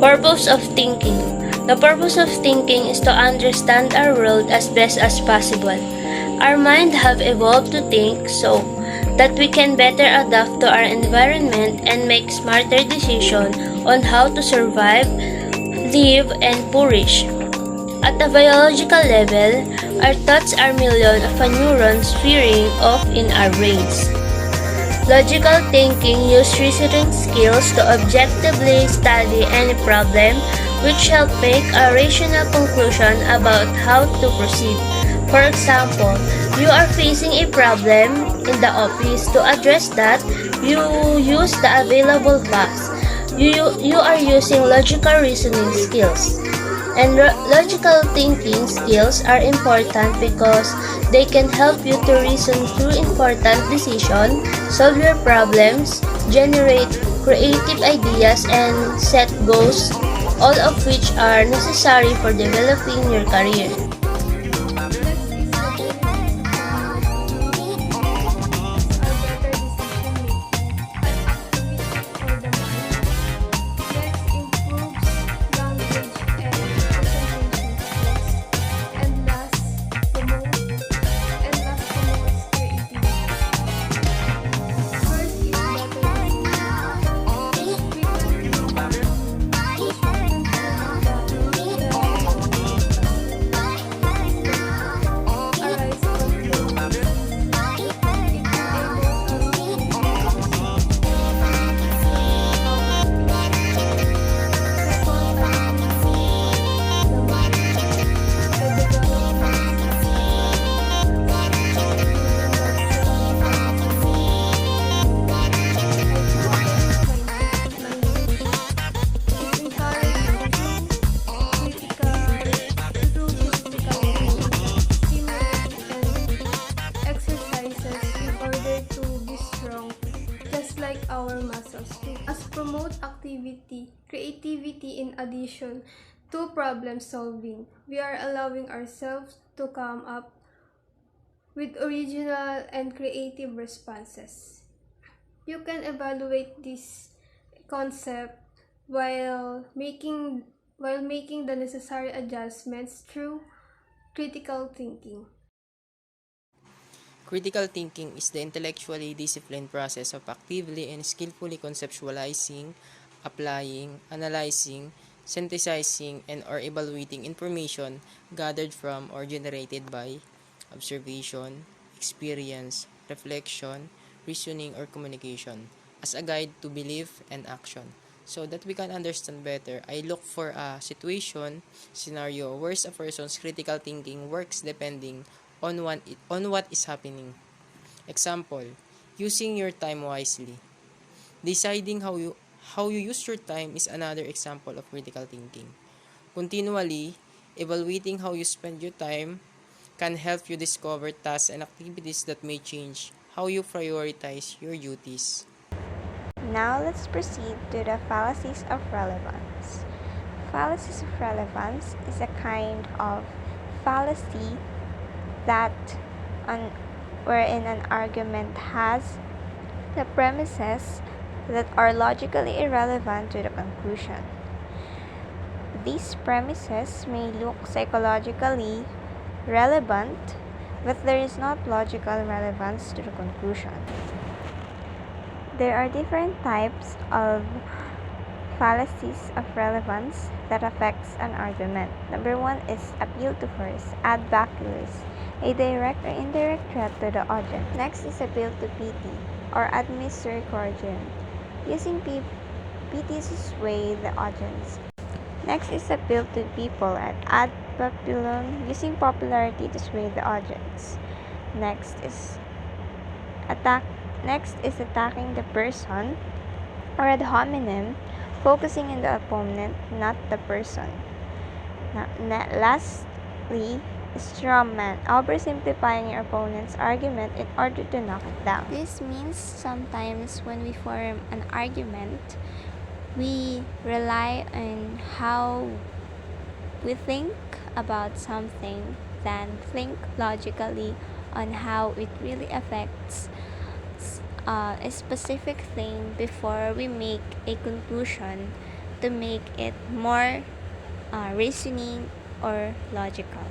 Purpose of thinking. The purpose of thinking is to understand our world as best as possible. Our mind have evolved to think so that we can better adapt to our environment and make smarter decisions on how to survive, live, and flourish. At the biological level, our thoughts are millions of neurons firing off in our brains. Logical thinking uses reasoning skills to objectively study any problem, which help make a rational conclusion about how to proceed. For example, you are facing a problem in the office. To address that, you use the available facts. You are using logical reasoning skills. And logical thinking skills are important because they can help you to reason through important decisions, solve your problems, generate creative ideas, and set goals, all of which are necessary for developing your career. Our muscles as promote activity, creativity in addition to problem solving. We are allowing ourselves to come up with original and creative responses. You can evaluate this concept while making the necessary adjustments through critical thinking. Critical thinking is the intellectually disciplined process of actively and skillfully conceptualizing, applying, analyzing, synthesizing, and or evaluating information gathered from or generated by observation, experience, reflection, reasoning, or communication as a guide to belief and action. So that we can understand better, I look for a situation, scenario where a person's critical thinking works depending on what is happening. Example, using your time wisely. Deciding how you use your time is another example of critical thinking. Continually evaluating how you spend your time can help you discover tasks and activities that may change how you prioritize your duties. Now let's proceed to the fallacies of relevance. Fallacies of relevance is a kind of fallacy that wherein an argument has the premises that are logically irrelevant to the conclusion. These premises may look psychologically relevant, but there is not logical relevance to the conclusion. There are different types of fallacies of relevance that affects an argument. Number one is appeal to force, ad vacuous, a direct or indirect threat to the audience. Next is appeal to pity or ad misericordiam, using pity to sway the audience. Next is appeal to people at ad populum, using popularity to sway the audience. Next is attacking the person or ad hominem, focusing on the opponent, not the person. Lastly, straw man, oversimplifying your opponent's argument in order to knock it down. This means sometimes when we form an argument, we rely on how we think about something than think logically on how it really affects a specific thing before we make a conclusion to make it more reasoning or logical.